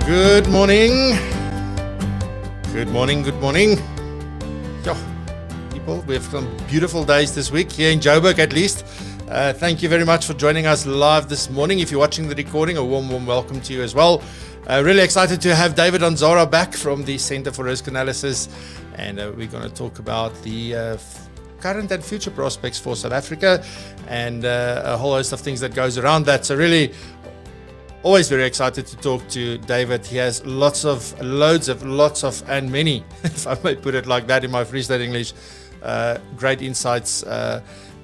Good morning. Good morning. Good morning. Yo, people, we have some beautiful days this week here in Joburg at least. Thank you very much for joining us live this morning. If you're watching the recording, a warm welcome to you as well. Really excited to have David Ansara back from the Center for Risk Analysis. And we're going to talk about the current and future prospects for South Africa and a whole host of things that goes around that. So really, always very excited to talk to David. He has lots of, and many, if I may put it like that in my freestyle English, great insights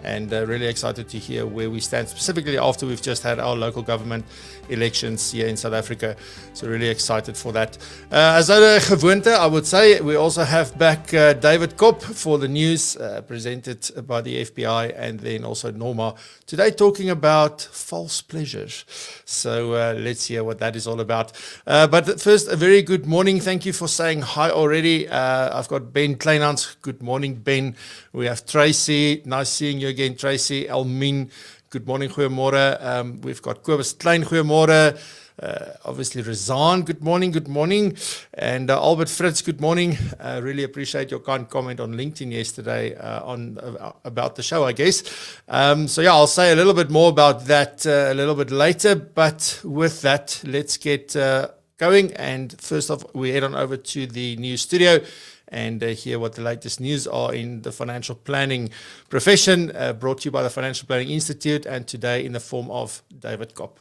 and really excited to hear where we stand, specifically after we've just had our local government elections here in South Africa. So really excited for that. As a gewoonte, I would say, we also have back David Kopp for the news presented by the FBI, and then also Norma today talking about false pleasures. So let's hear what that is all about. But first, a very good morning. Thank you for saying hi already. I've got Ben Kleinhans. Good morning, Ben. We have Tracy. Nice seeing you again, Tracy. Elmien. Good morning, goeiemorgen. We've got Kobus Klein, goeiemorgen. Obviously, Razan, good morning. And Albert Fritz, good morning. Really appreciate your kind comment on LinkedIn yesterday about the show, I guess. So yeah, I'll say a little bit more about that a little bit later. But with that, let's get going. And first off, we head on over to the news studio and hear what the latest news are in the financial planning profession, brought to you by the Financial Planning Institute, and today in the form of David Kopp.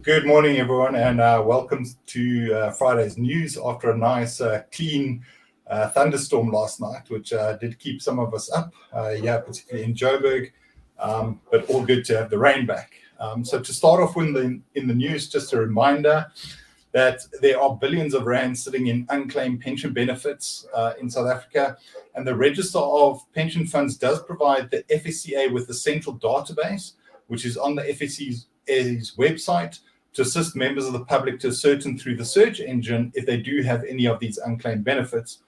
Good morning, everyone, and welcome to Friday's news after a nice, clean thunderstorm last night, which did keep some of us up, particularly in Joburg, but all good to have the rain back. So to start off with in the news, just a reminder that there are billions of rands sitting in unclaimed pension benefits in South Africa, and the Register of Pension Funds does provide the FSCA with the central database, which is on the FSCA's website, to assist members of the public to ascertain through the search engine if they do have any of these unclaimed benefits,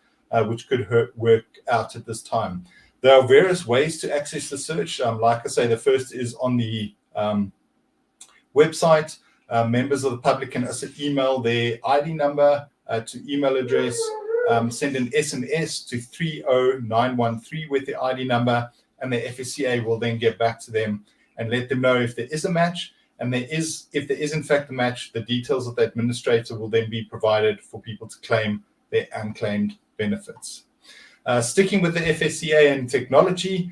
which could work out at this time. There are various ways to access the search. Like I say, the first is on the website. Members of the public can also email their ID number to email address, send an SMS to 30913 with the ID number, and the FSCA will then get back to them and let them know if there is a match. And if there is in fact a match, the details of the administrator will then be provided for people to claim their unclaimed benefits. Sticking with the FSCA and technology,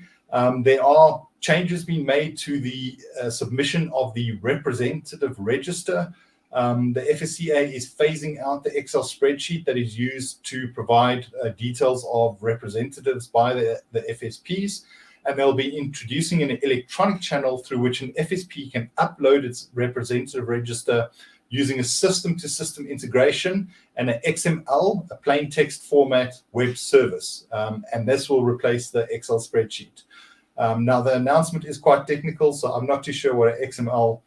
there are changes being made to the submission of the representative register. The FSCA is phasing out the Excel spreadsheet that is used to provide details of representatives by the FSPs. And they'll be introducing an electronic channel through which an FSP can upload its representative register using a system-to-system integration and an XML, a plain text format web service. And this will replace the Excel spreadsheet. Now, the announcement is quite technical, so I'm not too sure what an XML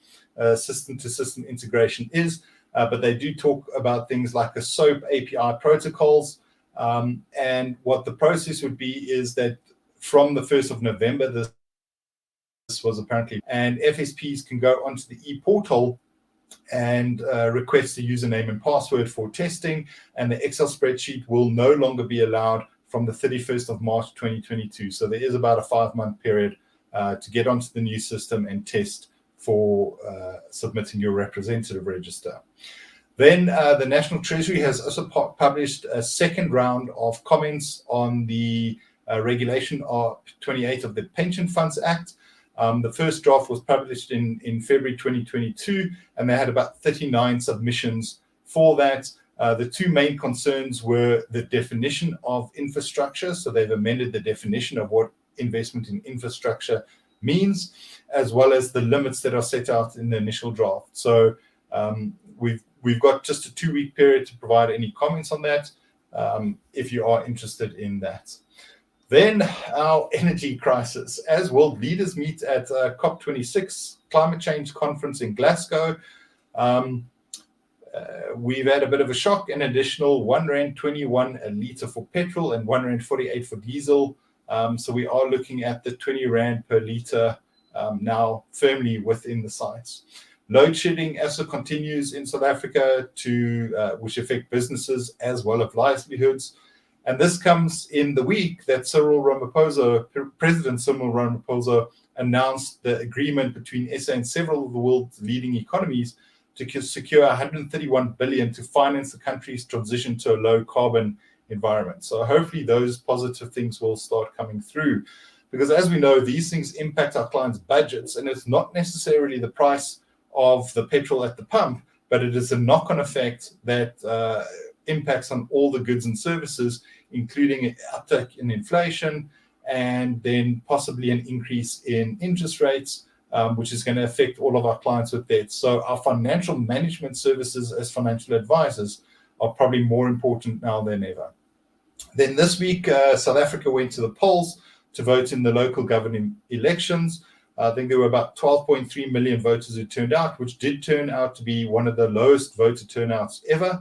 system-to-system integration is, but they do talk about things like a SOAP API protocols. And what the process would be is that from the 1st of November, this was apparently, and FSPs can go onto the e-portal and request a username and password for testing, and the Excel spreadsheet will no longer be allowed from the 31st of March 2022. So there is about a 5-month period to get onto the new system and test for submitting your representative register. Then the National Treasury has also published a second round of comments on the Regulation 28 of the Pension Funds Act. The first draft was published in February 2022, and they had about 39 submissions for that. The two main concerns were the definition of infrastructure. So they've amended the definition of what investment in infrastructure means, as well as the limits that are set out in the initial draft. So we've got just a 2-week period to provide any comments on that, if you are interested in that. Then our energy crisis. As world leaders meet at COP26, climate change conference in Glasgow, we've had a bit of a shock, an additional R1.21 a litre for petrol and R1.48 for diesel. So we are looking at the 20 Rand per litre now firmly within the sights. Load shedding also continues in South Africa, which affect businesses as well as livelihoods. And this comes in the week that President Cyril Ramaphosa announced the agreement between SA and several of the world's leading economies to secure 131 billion to finance the country's transition to a low carbon environment. So hopefully those positive things will start coming through, because as we know, these things impact our clients' budgets, and it's not necessarily the price of the petrol at the pump, but it is a knock-on effect that impacts on all the goods and services, including an uptick in inflation and then possibly an increase in interest rates, which is going to affect all of our clients with debt. So our financial management services as financial advisors are probably more important now than ever. Then this week, South Africa went to the polls to vote in the local government elections. I think there were about 12.3 million voters who turned out, which did turn out to be one of the lowest voter turnouts ever,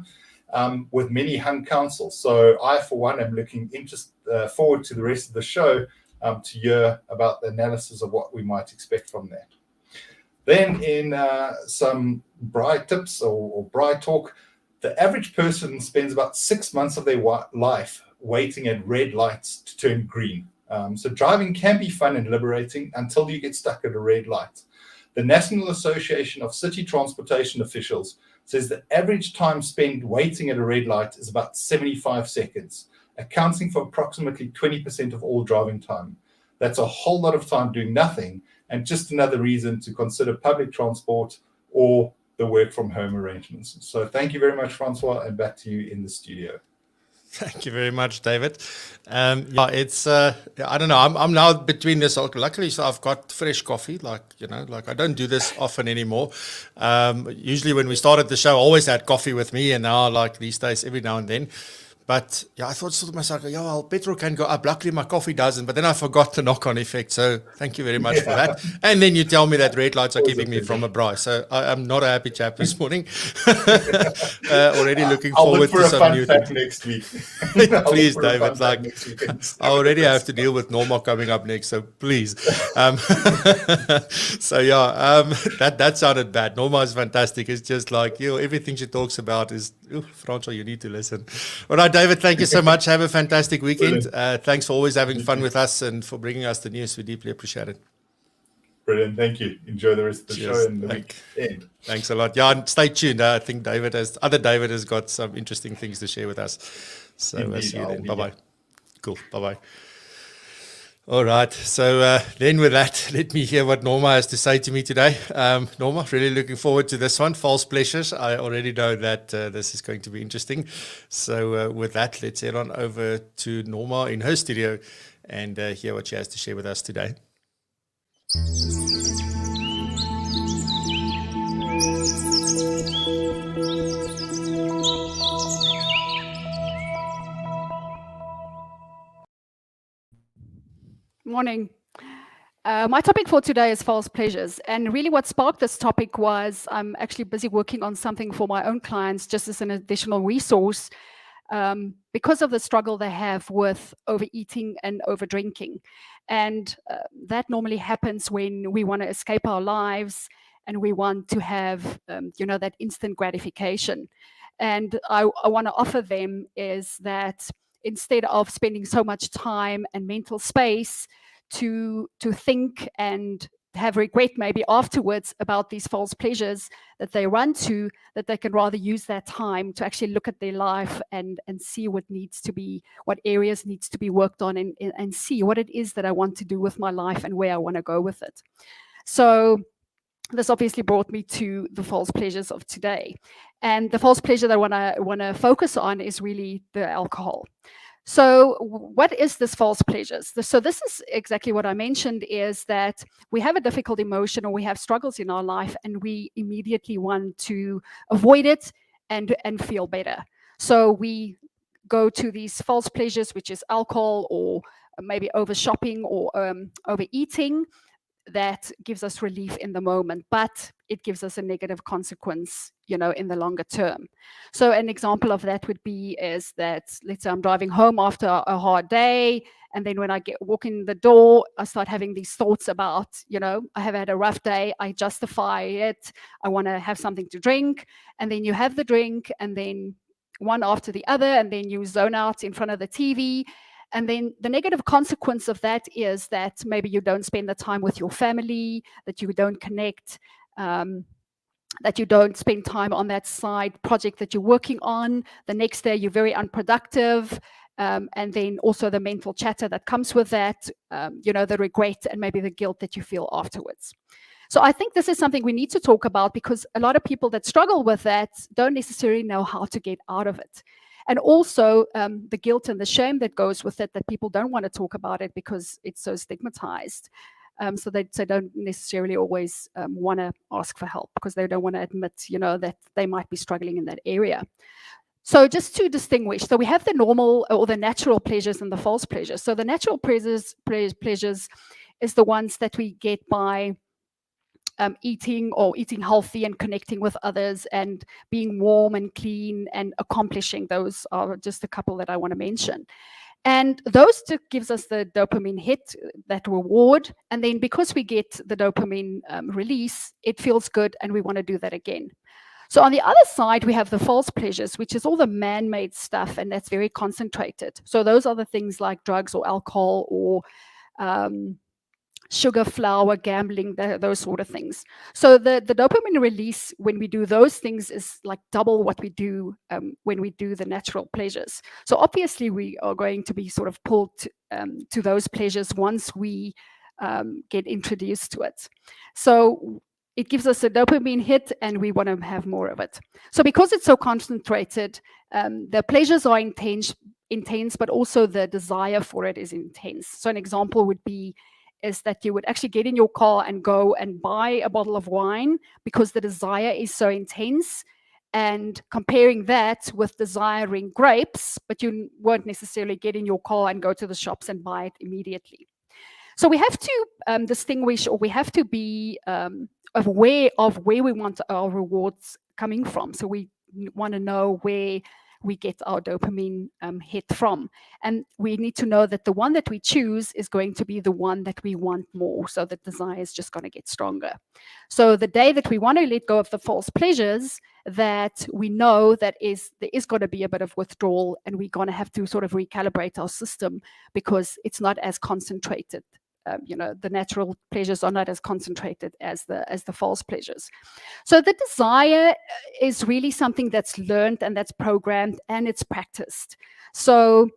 with many hung councils. So I, for one, am looking forward to the rest of the show to hear about the analysis of what we might expect from that. Then in some bright tips or bright talk, the average person spends about 6 months of their life waiting at red lights to turn green. So driving can be fun and liberating until you get stuck at a red light. The National Association of City Transportation Officials says the average time spent waiting at a red light is about 75 seconds, accounting for approximately 20% of all driving time. That's a whole lot of time doing nothing, and just another reason to consider public transport or the work from home arrangements. So thank you very much, Francois, and back to you in the studio. Thank you very much, David. It's I don't know. I'm now between this. Luckily, so I've got fresh coffee. Like I don't do this often anymore. Usually, when we started the show, I always had coffee with me, and now, like these days, every now and then. But yeah, I thought to myself, well, petrol can go up. Luckily, my coffee doesn't. But then I forgot the knock-on effect. So thank you very much for that. And then you tell me that red lights are keeping me from a braai. So I'm not a happy chap this morning. Already looking forward to some new things next week. Please, David. Like I already have to deal with Norma coming up next. So please. That sounded bad. Norma is fantastic. It's just like everything she talks about is. Francois, you need to listen. All right, David, thank you so much. Have a fantastic weekend. Thanks for always having fun with us and for bringing us the news. We deeply appreciate it. Brilliant. Thank you. Enjoy the rest of the show and the weekend. Thanks a lot. Yeah, and stay tuned. I think David has got some interesting things to share with us. So see you then. Bye-bye. Cool. Bye-bye. All right. So then with that, let me hear what Norma has to say to me today. Norma, really looking forward to this one. False pleasures. I already know that this is going to be interesting. So with that, let's head on over to Norma in her studio and hear what she has to share with us today. Morning. My topic for today is false pleasures. And really what sparked this topic was I'm actually busy working on something for my own clients just as an additional resource because of the struggle they have with overeating and overdrinking. And that normally happens when we want to escape our lives and we want to have, that instant gratification. And I want to offer them is that instead of spending so much time and mental space to think and have regret maybe afterwards about these false pleasures that they run to, that they can rather use that time to actually look at their life and see what areas needs to be worked on and see what it is that I want to do with my life and where I want to go with it. So this obviously brought me to the false pleasures of today. And the false pleasure that I want to focus on is really the alcohol. So what is this false pleasures? So this is exactly what I mentioned, is that we have a difficult emotion or we have struggles in our life and we immediately want to avoid it and feel better. So we go to these false pleasures, which is alcohol or maybe over shopping or overeating. That gives us relief in the moment. But it gives us a negative consequence, in the longer term. So an example of that would be is that, let's say I'm driving home after a hard day, and then when I walk in the door, I start having these thoughts about, I have had a rough day, I justify it, I want to have something to drink, and then you have the drink, and then one after the other, and then you zone out in front of the TV. And then the negative consequence of that is that maybe you don't spend the time with your family, that you don't connect, that you don't spend time on that side project that you're working on. The next day, you're very unproductive. And then also the mental chatter that comes with that, the regret and maybe the guilt that you feel afterwards. So I think this is something we need to talk about, because a lot of people that struggle with that don't necessarily know how to get out of it. And also the guilt and the shame that goes with it, that people don't want to talk about it because it's so stigmatized. So they don't necessarily always want to ask for help, because they don't want to admit, that they might be struggling in that area. So just to distinguish, so we have the normal or the natural pleasures and the false pleasures. So the natural pleasures is the ones that we get by eating healthy and connecting with others and being warm and clean and accomplishing. Those are just a couple that I want to mention. And those gives us the dopamine hit, that reward. And then because we get the dopamine release, it feels good and we want to do that again. So on the other side, we have the false pleasures, which is all the man-made stuff, and that's very concentrated. So those are the things like drugs or alcohol or sugar, flour, gambling, those sort of things. So the dopamine release when we do those things is like double what we do when we do the natural pleasures. So obviously we are going to be sort of pulled to those pleasures once we get introduced to it. So it gives us a dopamine hit and we want to have more of it. So because it's so concentrated, the pleasures are intense, but also the desire for it is intense. So an example would be is that you would actually get in your car and go and buy a bottle of wine because the desire is so intense, and comparing that with desiring grapes, but you won't necessarily get in your car and go to the shops and buy it immediately. So we have to distinguish, or we have to be aware of where we want our rewards coming from. So we want to know where we get our dopamine hit from. And we need to know that the one that we choose is going to be the one that we want more. So the desire is just going to get stronger. So the day that we want to let go of the false pleasures, that we know that there is going to be a bit of withdrawal, and we're going to have to sort of recalibrate our system because it's not as concentrated. The natural pleasures are not as concentrated as the false pleasures. So the desire is really something that's learned and that's programmed and it's practiced. So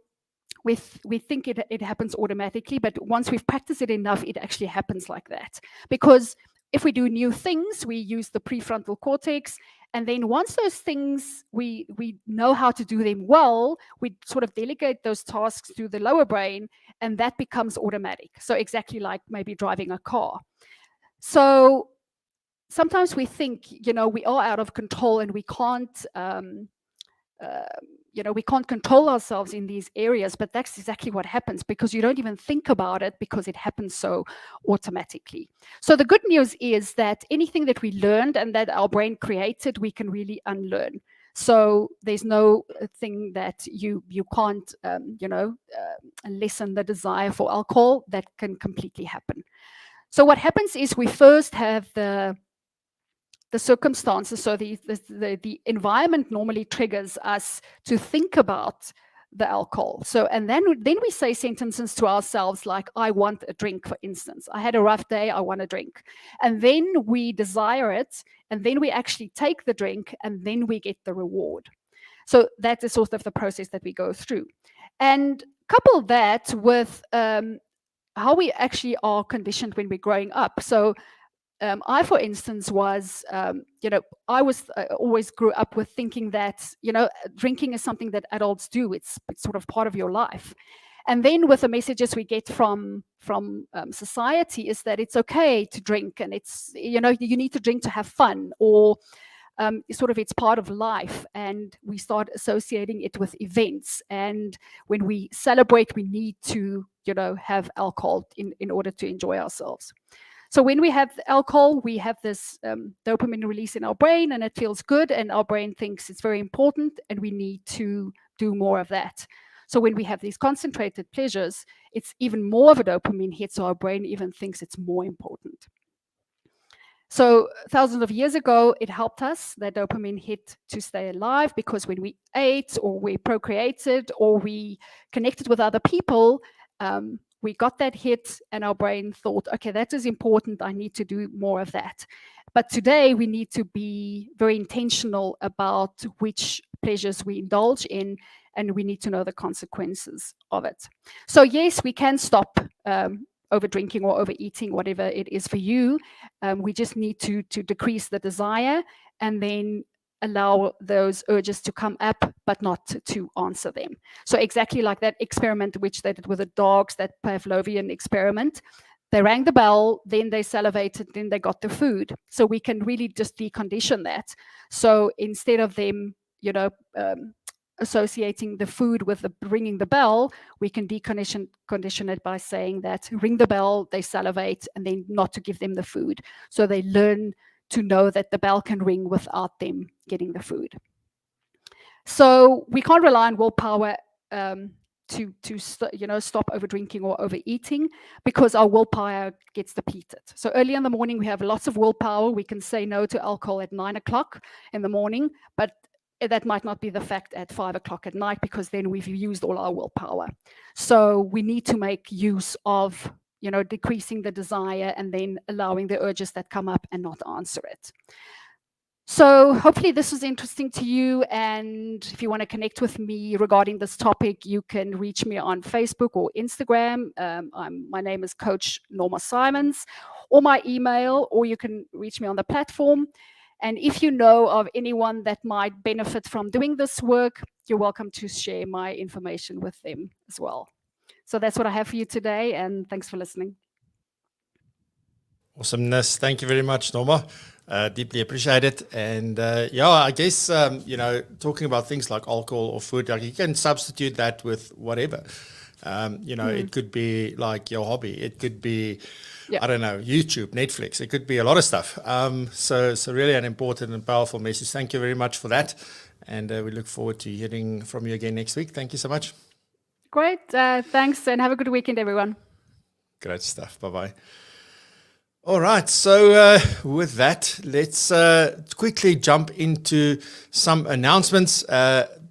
we think it happens automatically, but once we've practiced it enough, it actually happens like that. Because if we do new things, we use the prefrontal cortex. And then once those things, we know how to do them well, we sort of delegate those tasks to the lower brain, and that becomes automatic. So exactly like maybe driving a car. So sometimes we think, we are out of control and we can't, we can't control ourselves in these areas, but that's exactly what happens because you don't even think about it because it happens so automatically. So the good news is that anything that we learned and that our brain created, we can really unlearn. So there's no thing that you can't, lessen the desire for alcohol. That can completely happen. So what happens is we first have the circumstances. So the environment normally triggers us to think about the alcohol. So, and then we say sentences to ourselves like, I want a drink, for instance. I had a rough day, I want a drink. And then we desire it, and then we actually take the drink, and then we get the reward. So that is sort of the process that we go through. And couple that with how we actually are conditioned when we're growing up. So I, for instance, was, I always grew up with thinking that, drinking is something that adults do. It's sort of part of your life. And then with the messages we get from society is that it's okay to drink, and it's, you need to drink to have fun, or sort of it's part of life. And we start associating it with events. And when we celebrate, we need to, have alcohol in order to enjoy ourselves. So when we have alcohol, we have this dopamine release in our brain, and it feels good, and our brain thinks it's very important, and we need to do more of that. So when we have these concentrated pleasures, it's even more of a dopamine hit, so our brain even thinks it's more important. So thousands of years ago, it helped us, that dopamine hit, to stay alive, because when we ate or we procreated or we connected with other people, we got that hit and our brain thought, okay, that is important, I need to do more of that. But today we need to be very intentional about which pleasures we indulge in, and we need to know the consequences of it. So yes, we can stop over drinking or overeating, whatever it is for you. We just need to decrease the desire and then allow those urges to come up, but not to answer them. So exactly like that experiment which they did with the dogs, that Pavlovian experiment. They rang the bell, then they salivated, then they got the food. So we can really just decondition that. So instead of them, associating the food with the ringing the bell, we can condition it by saying that ring the bell, they salivate, and then not to give them the food. So they learn to know that the bell can ring without them getting the food. So we can't rely on willpower to stop over drinking or overeating, because our willpower gets depleted. So early in the morning, we have lots of willpower. We can say no to alcohol at 9 o'clock in the morning, but that might not be the fact at 5 o'clock at night, because then we've used all our willpower. So we need to make use of, decreasing the desire and then allowing the urges that come up and not answer it. So hopefully this was interesting to you. And if you want to connect with me regarding this topic, you can reach me on Facebook or Instagram. My name is Coach Norma Simons, or my email, or you can reach me on the platform. And if you know of anyone that might benefit from doing this work, you're welcome to share my information with them as well. So that's what I have for you today, and thanks for listening. Awesomeness. Thank you very much, Norma. Deeply appreciate it. And I guess, talking about things like alcohol or food, like you can substitute that with whatever. It could be like your hobby. It could be, I don't know, YouTube, Netflix. It could be a lot of stuff. So really an important and powerful message. Thank you very much for that. And we look forward to hearing from you again next week. Thank you so much. Great. Thanks, and have a good weekend, everyone. Great stuff. Bye-bye. All right. So with that, let's quickly jump into some announcements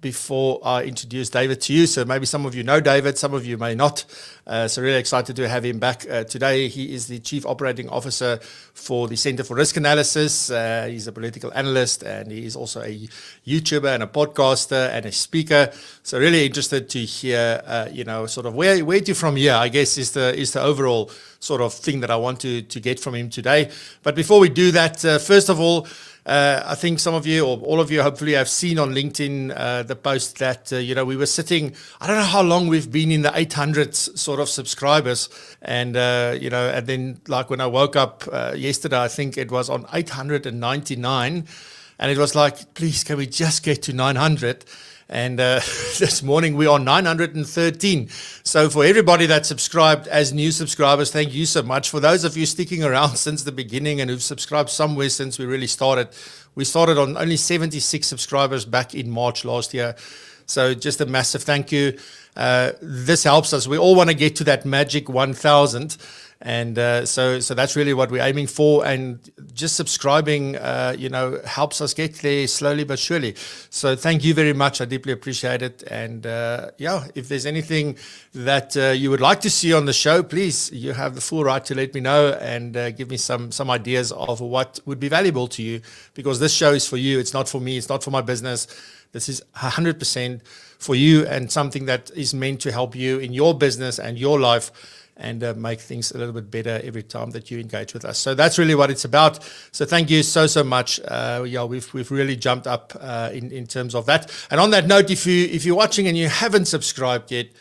before I introduce David to you. So maybe some of you know David, some of you may not. So really excited to have him back today. He is the Chief Operating Officer for the Center for Risk Analysis. He's a political analyst, and he is also a YouTuber and a podcaster and a speaker. So really interested to hear, sort of where to from here, I guess, is the overall sort of thing that I want to get from him today. But before we do that, first of all, I think some of you, or all of you, hopefully have seen on LinkedIn the post that, we were sitting, I don't know how long we've been in the 800s sort of subscribers. And, and then like when I woke up yesterday, I think it was on 899. And it was like, please, can we just get to 900? And this morning we're on 913. So for everybody that subscribed as new subscribers, thank you so much. For those of you sticking around since the beginning and who've subscribed somewhere since we really started, we started on only 76 subscribers back in March last year. So just a massive thank you. This helps us. We all want to get to that magic 1,000. And so that's really what we're aiming for. And just subscribing, helps us get there slowly but surely. So thank you very much. I deeply appreciate it. And if there's anything that you would like to see on the show, please, you have the full right to let me know and give me some ideas of what would be valuable to you, because this show is for you. It's not for me. It's not for my business. This is 100% for you, and something that is meant to help you in your business and your life, and make things a little bit better every time that you engage with us. So that's really what it's about. So thank you so much. We've really jumped up in terms of that. And on that note, if you're watching and you haven't subscribed yet,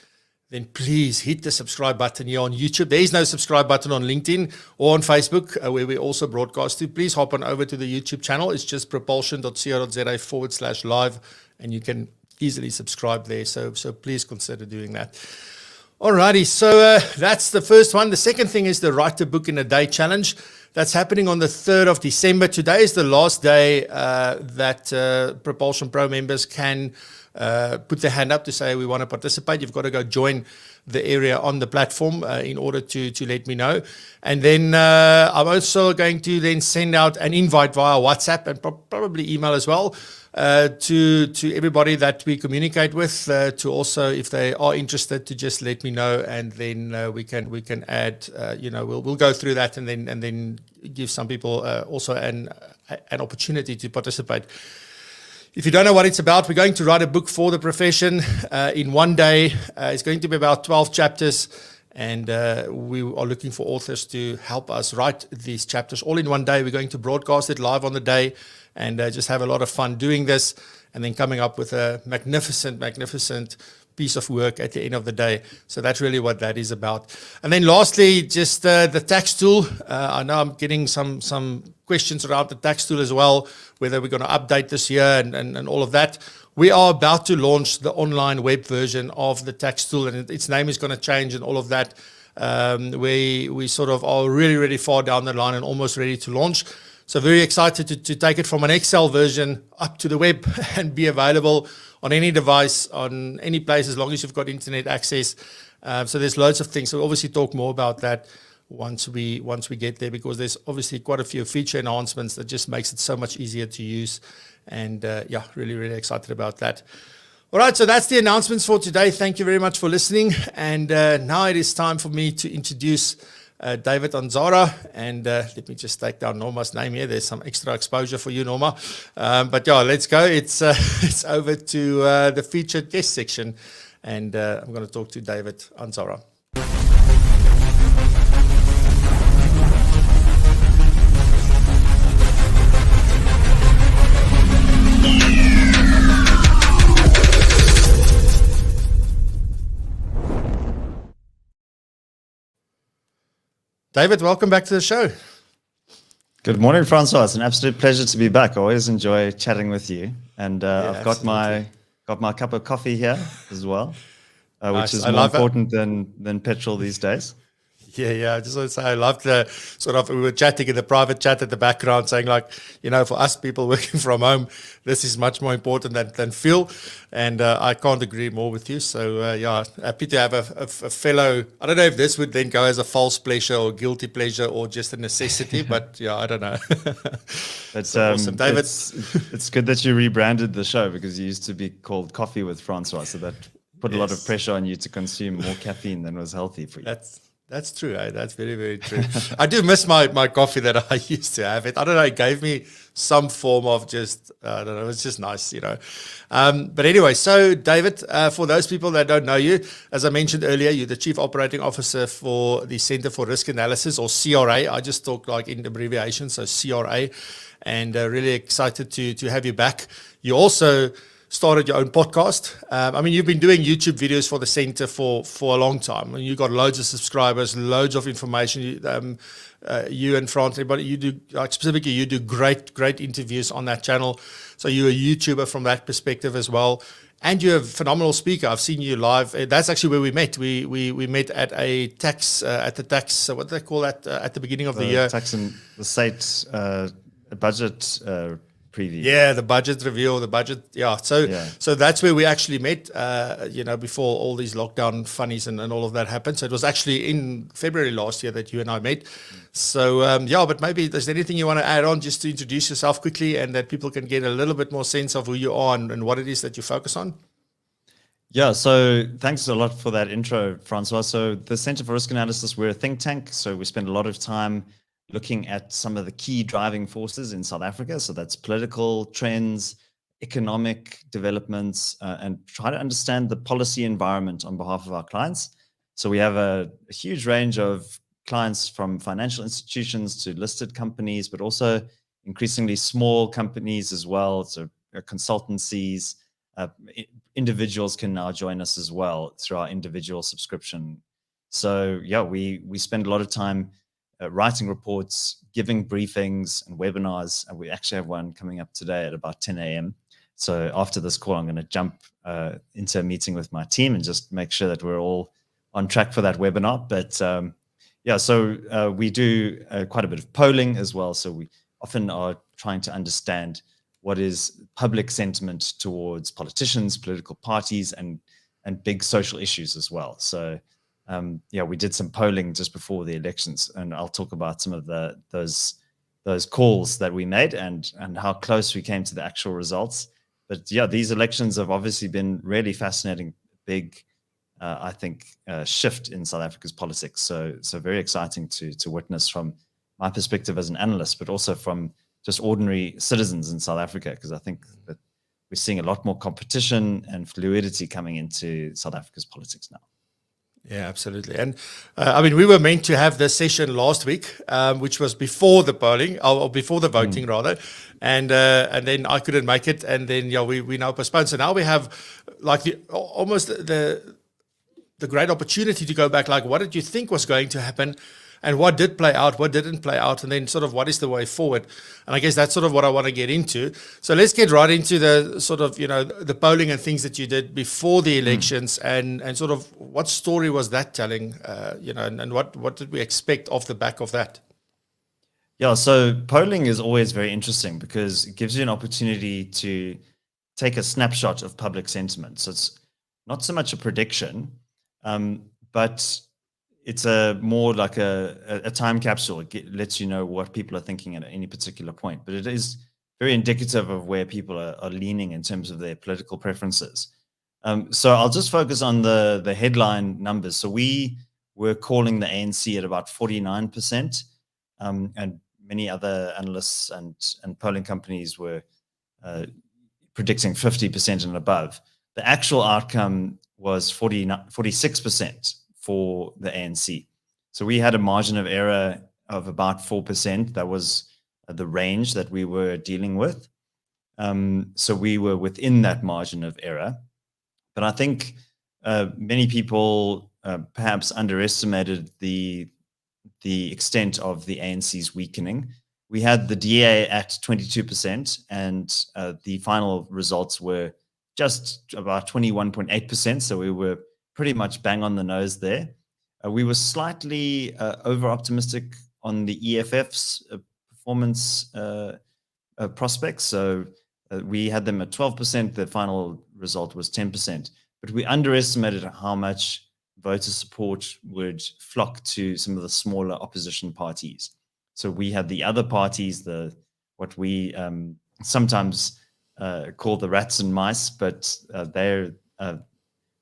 then please hit the subscribe button here on YouTube. There is no subscribe button on LinkedIn or on Facebook, where we also broadcast to. Please hop on over to the YouTube channel. It's just propulsion.co.za/live, and you can easily subscribe there. So please consider doing that. Alrighty, so that's the first one. The second thing is the Write a Book in a Day challenge. That's happening on the 3rd of December. Today is the last day that PROpulsion Pro members can put their hand up to say we want to participate. You've got to go join the area on the platform in order to let me know. And then I'm also going to then send out an invite via WhatsApp and probably email as well to everybody that we communicate with, to also, if they are interested, to just let me know, and then we can add. We'll go through that and then give some people also an opportunity to participate. If you don't know what it's about, we're going to write a book for the profession in one day. It's going to be about 12 chapters, and we are looking for authors to help us write these chapters all in one day. We're going to broadcast it live on the day and just have a lot of fun doing this, and then coming up with a magnificent piece of work at the end of the day. So that's really what that is about. And then lastly, just the tax tool. I know I'm getting some questions around the tax tool as well, whether we're going to update this year and all of that. We are about to launch the online web version of the tax tool, and its name is going to change and all of that. We sort of are really far down the line and almost ready to launch. So very excited to take it from an Excel version up to the web and be available on any device, on any place, as long as you've got internet access. So there's loads of things. So we'll obviously talk more about that once we get there, because there's obviously quite a few feature enhancements that just makes it so much easier to use. And really excited about that. All right, so that's the announcements for today. Thank you very much for listening. And now it is time for me to introduce David Ansara, and let me just take down Norma's name here. There's some extra exposure for you, Norma. But yeah, let's go. It's over to the featured guest section, and I'm going to talk to David Ansara. David, welcome back to the show. Good morning, Francois. It's an absolute pleasure to be back. I always enjoy chatting with you. And I've got my cup of coffee here as well, which is more important than petrol these days. Yeah. I just want to say I love the sort of, we were chatting in the private chat at the background saying, like, for us people working from home, this is much more important than fuel. And I can't agree more with you. So happy to have a fellow. I don't know if this would then go as a false pleasure or guilty pleasure or just a necessity, but I don't know. It's awesome, David. It's good that you rebranded the show, because you used to be called Coffee with Francois. So that put a lot of pressure on you to consume more caffeine than was healthy for you. That's true. That's very true. I do miss my coffee that I used to have. I don't know. It gave me some form of just, I don't know. It's just nice, But anyway, so David, for those people that don't know you, as I mentioned earlier, you're the Chief Operating Officer for the Center for Risk Analysis, or CRA. I just talk like in abbreviation, so CRA, and really excited to have you back. You also started your own podcast. You've been doing YouTube videos for the center for a long time, and you got loads of subscribers, loads of information. You and France, everybody, you do, like specifically, you do great interviews on that channel. So you're a YouTuber from that perspective as well, and you're a phenomenal speaker. I've seen you live. That's actually where we met. We met at a tax what do they call that at the beginning of the year? Tax and the state budget. Preview. Yeah, the budget review, the budget. Yeah. So that's where we actually met, before all these lockdown funnies and all of that happened. So it was actually in February last year that you and I met. So, but maybe there's anything you want to add on just to introduce yourself quickly, and that people can get a little bit more sense of who you are and what it is that you focus on? Yeah, so thanks a lot for that intro, Francois. So the Center for Risk Analysis, we're a think tank. So we spend a lot of time looking at some of the key driving forces in South Africa. So that's political trends, economic developments, and try to understand the policy environment on behalf of our clients. So we have a huge range of clients, from financial institutions to listed companies, but also increasingly small companies as well. So consultancies, individuals can now join us as well through our individual subscription. So we spend a lot of time writing reports, giving briefings and webinars, and we actually have one coming up today at about 10 a.m. So after this call, I'm going to jump into a meeting with my team and just make sure that we're all on track for that webinar. But yeah, so we do quite a bit of polling as well. So we often are trying to understand what is public sentiment towards politicians, political parties, and big social issues as well. So yeah, we did some polling just before the elections, and I'll talk about some of those calls that we made and how close we came to the actual results. But yeah, these elections have obviously been really fascinating, big, I think, shift in South Africa's politics. So very exciting to witness from my perspective as an analyst, but also from just ordinary citizens in South Africa, because I think that we're seeing a lot more competition and fluidity coming into South Africa's politics now. Yeah, absolutely. And I mean, we were meant to have this session last week, which was before the polling, or before the voting rather, and then I couldn't make it, and then yeah, we now postponed. So now we have like almost the great opportunity to go back. Like, what did you think was going to happen? And what did play out, what didn't play out, and then sort of what is the way forward? And I guess that's sort of what I want to get into. So let's get right into the sort of, the polling and things that you did before the elections, and sort of what story was that telling, and what did we expect off the back of that? Yeah, so polling is always very interesting because it gives you an opportunity to take a snapshot of public sentiment. So it's not so much a prediction, but it's more like a time capsule. It lets you know what people are thinking at any particular point, but it is very indicative of where people are leaning in terms of their political preferences. So I'll just focus on the headline numbers. So we were calling the ANC at about 49%, and many other analysts and polling companies were predicting 50% and above. The actual outcome was 46% for the ANC. So we had a margin of error of about 4%. That was the range that we were dealing with. So we were within that margin of error. But I think many people perhaps underestimated the extent of the ANC's weakening. We had the DA at 22%, and the final results were just about 21.8%. So we were pretty much bang on the nose there. We were slightly over-optimistic on the EFF's performance prospects. So we had them at 12%. The final result was 10%. But we underestimated how much voter support would flock to some of the smaller opposition parties. So we had the other parties, what we sometimes call the rats and mice, but they're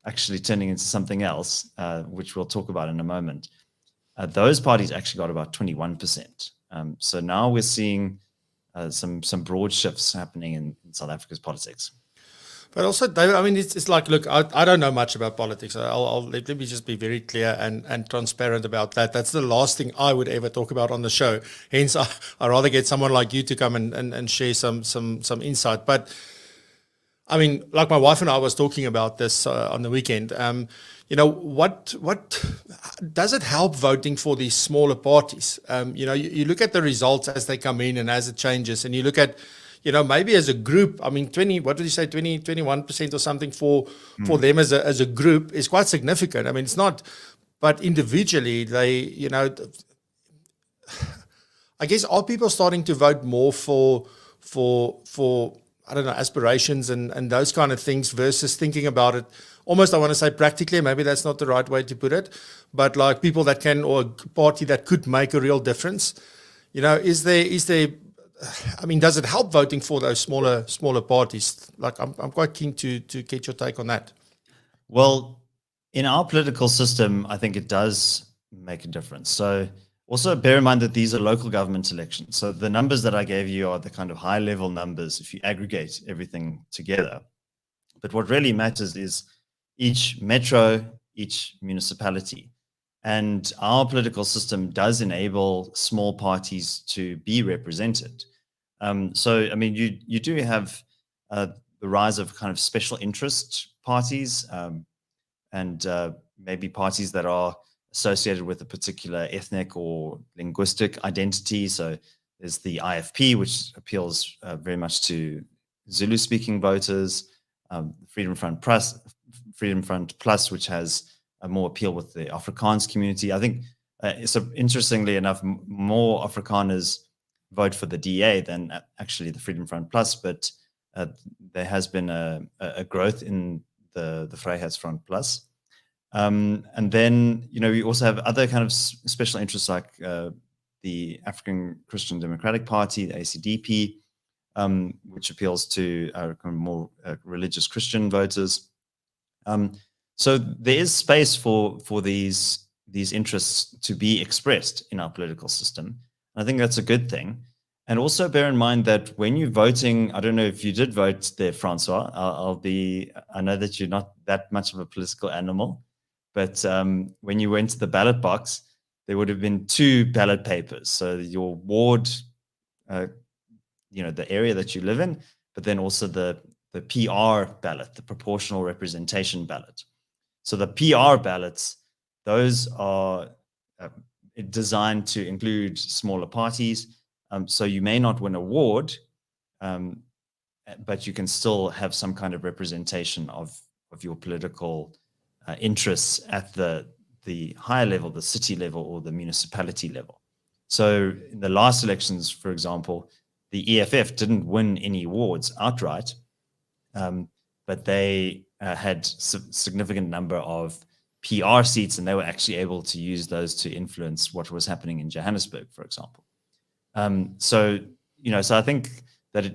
actually turning into something else, which we'll talk about in a moment. Those parties actually got about 21%. So now we're seeing some broad shifts happening in South Africa's politics. But also, David, I mean, it's like, look, I don't know much about politics. Let me just be very clear and transparent about that. That's the last thing I would ever talk about on the show. Hence, I'd rather get someone like you to come and share some insight. But I mean, like my wife and I was talking about this on the weekend. What does it help voting for these smaller parties? You look at the results as they come in and as it changes, and you look at, maybe as a group, I mean, 21% or something for them as a group is quite significant. I mean, it's not, but individually, they, I guess, are people starting to vote more for I don't know, aspirations and those kind of things versus thinking about it almost, I want to say practically, maybe that's not the right way to put it, but like people that can, or a party that could make a real difference. Is there, I mean, does it help voting for those smaller parties? Like, I'm quite keen to get your take on that. Well, in our political system, I think it does make a difference. So also bear in mind that these are local government elections. So the numbers that I gave you are the kind of high level numbers if you aggregate everything together. But what really matters is each metro, each municipality. And our political system does enable small parties to be represented. So, I mean, you do have the rise of kind of special interest parties and maybe parties that are associated with a particular ethnic or linguistic identity. So there's the IFP, which appeals very much to Zulu-speaking voters, Freedom Front Plus, which has more appeal with the Afrikaans community. I think, so interestingly enough, more Afrikaners vote for the DA than actually the Freedom Front Plus, but there has been a growth in the Vryheidsfront Plus. And then, we also have other kind of special interests like the African Christian Democratic Party, the ACDP, which appeals to kind of more religious Christian voters. So there is space for these interests to be expressed in our political system. I think that's a good thing. And also bear in mind that when you're voting, I don't know if you did vote there, Francois. I know that you're not that much of a political animal, but when you went to the ballot box, there would have been 2 ballot papers. So your ward, the area that you live in, but then also the PR ballot, the proportional representation ballot. So the PR ballots, those are designed to include smaller parties. So you may not win a ward, but you can still have some kind of representation of your political interests at the higher level, the city level or the municipality level. So in the last elections, for example, the EFF didn't win any wards outright, but they had significant number of PR seats, and they were actually able to use those to influence what was happening in Johannesburg, for example. So I think that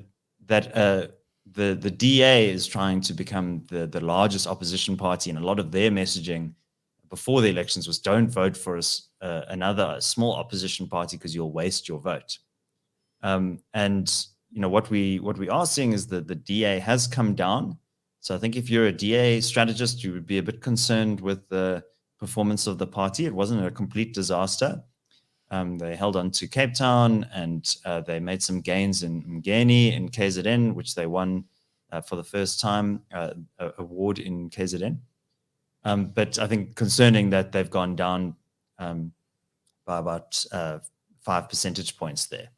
the DA is trying to become the largest opposition party, and a lot of their messaging before the elections was, don't vote for another small opposition party because you'll waste your vote. And what we are seeing is that the DA has come down. So I think if you're a DA strategist, you would be a bit concerned with the performance of the party. It wasn't a complete disaster. They held on to Cape Town, and they made some gains in Mgeni in KZN, which they won for the first time, award in KZN. But I think concerning that they've gone down by about 5 percentage points there.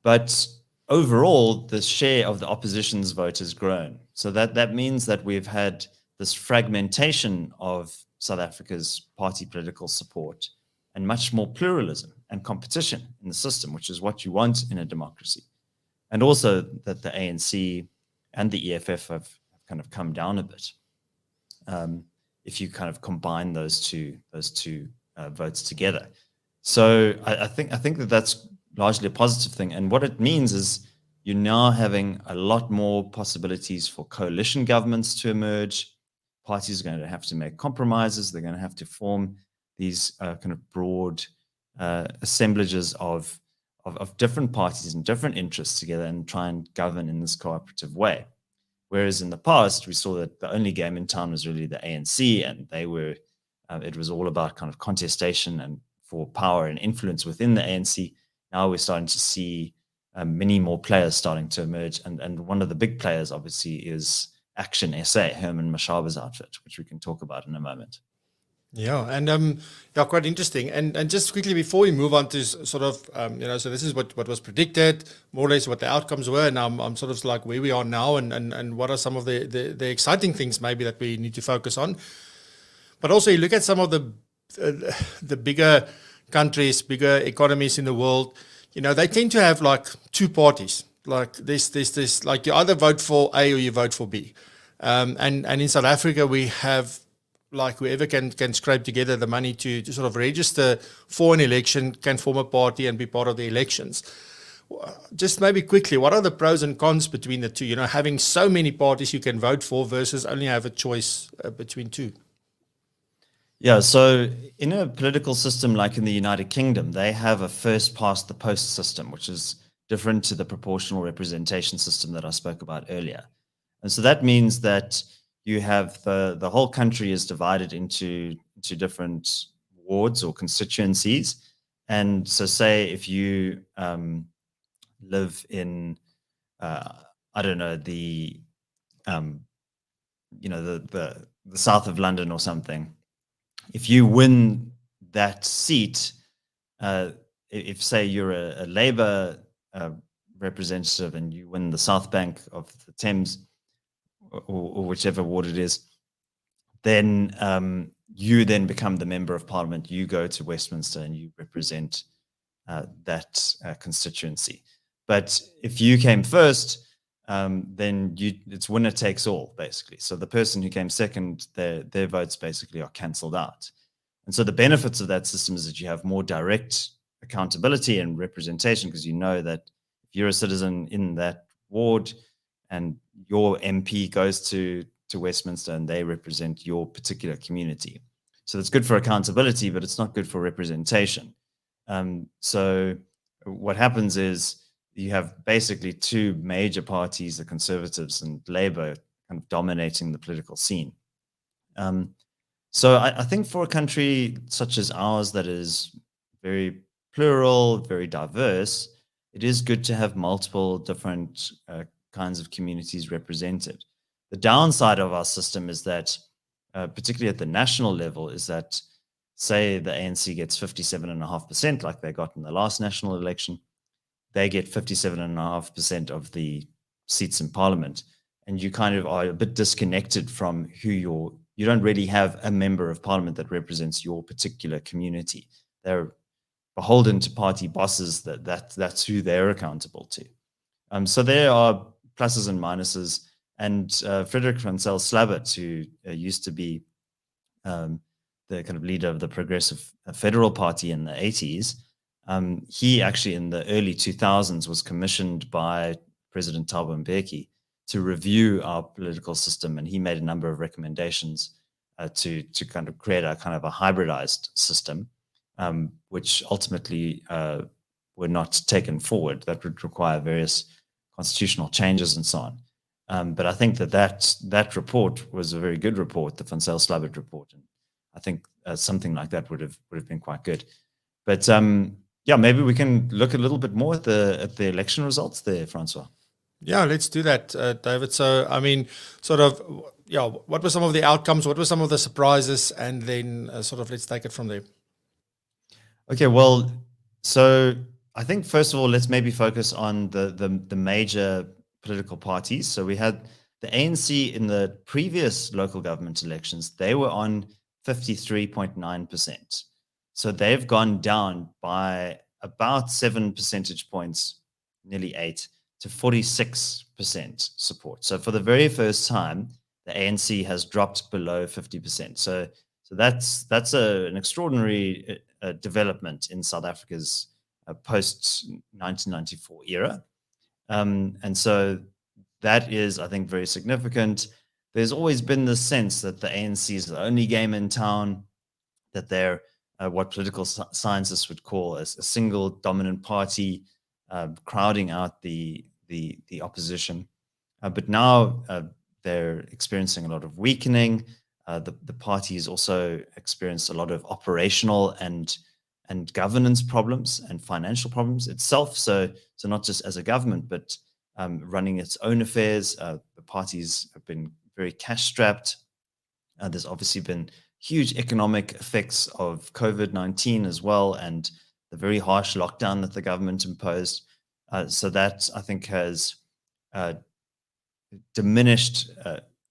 But overall, the share of the opposition's vote has grown. So that means that we've had this fragmentation of South Africa's party political support and much more pluralism and competition in the system, which is what you want in a democracy. And also that the ANC and the EFF have kind of come down a bit. If you kind of combine those two votes together. So I think that that's largely a positive thing. And what it means is you're now having a lot more possibilities for coalition governments to emerge. Parties are going to have to make compromises. They're going to have to form these kind of broad assemblages of different parties and different interests together and try and govern in this cooperative way. Whereas in the past, we saw that the only game in town was really the ANC, and they were, it was all about kind of contestation and for power and influence within the ANC. Now we're starting to see many more players starting to emerge. And one of the big players, obviously, is Action SA, Herman Mashaba's outfit, which we can talk about in a moment. Yeah, and quite interesting. And just quickly before we move on to sort of, so this is what was predicted, more or less what the outcomes were. And I'm sort of like where we are now and what are some of the exciting things maybe that we need to focus on. But also you look at some of the bigger countries, bigger economies in the world, they tend to have like 2 parties. Like this, like you either vote for A or you vote for B. And in South Africa, we have like whoever can scrape together the money to sort of register for an election can form a party and be part of the elections. Just maybe quickly, what are the pros and cons between the two? Having so many parties you can vote for versus only have a choice between 2. Yeah, so in a political system like in the United Kingdom, they have a first past the post system, which is different to the proportional representation system that I spoke about earlier. And so that means that you have the whole country is divided into different wards or constituencies. And so say if you live in, I don't know, the south of London or something, if you win that seat, if say you're a Labour representative and you win the South Bank of the Thames or whichever ward it is, then you then become the member of parliament. You go to Westminster and you represent that constituency. But if you came first, then it's winner takes all, basically. So the person who came second, their votes basically are cancelled out. And so the benefits of that system is that you have more direct accountability and representation, because you know that if you're a citizen in that ward and your MP goes to Westminster and they represent your particular community. So it's good for accountability, but it's not good for representation. So what happens is you have basically two major parties, the Conservatives and Labour, kind of dominating the political scene. So I think for a country such as ours that is very plural, very diverse, it is good to have multiple different kinds of communities represented. The downside of our system is that, particularly at the national level, is that, say the ANC gets 57.5%, like they got in the last national election, they get 57.5% of the seats in parliament, and you kind of are a bit disconnected from who you don't really have a member of parliament that represents your particular community. They're beholden to party bosses. That's who they're accountable to. So there are pluses and minuses. And Frederik van Zyl-Slabbert, who used to be the kind of leader of the Progressive Federal Party in the 80s, he actually in the early 2000s was commissioned by President Thabo Mbeki to review our political system, and he made a number of recommendations to kind of create a kind of a hybridized system, which ultimately were not taken forward. That would require various constitutional changes and so on. But I think that report was a very good report, the Van Zyl-Slabbert report, and I think something like that would have been quite good. But yeah, maybe we can look a little bit more at the election results there, Francois. Yeah, let's do that, David. So, I mean, sort of, yeah, what were some of the outcomes? What were some of the surprises? And then sort of let's take it from there. Okay, well, so I think first of all, let's maybe focus on the major political parties. So we had the ANC in the previous local government elections. They were on 53.9%. So they've gone down by about 7 percentage points, nearly 8, to 46% support. So for the very first time, the ANC has dropped below 50%. So that's an extraordinary development in South Africa's post-1994 era. And so that is, I think, very significant. There's always been the sense that the ANC is the only game in town, that they're what political scientists would call a single dominant party, crowding out the opposition. But now they're experiencing a lot of weakening. The party has also experienced a lot of operational and governance problems and financial problems itself. So not just as a government, but running its own affairs. The parties have been very cash-strapped. There's obviously been huge economic effects of COVID-19 as well, and the very harsh lockdown that the government imposed. So that, I think, has diminished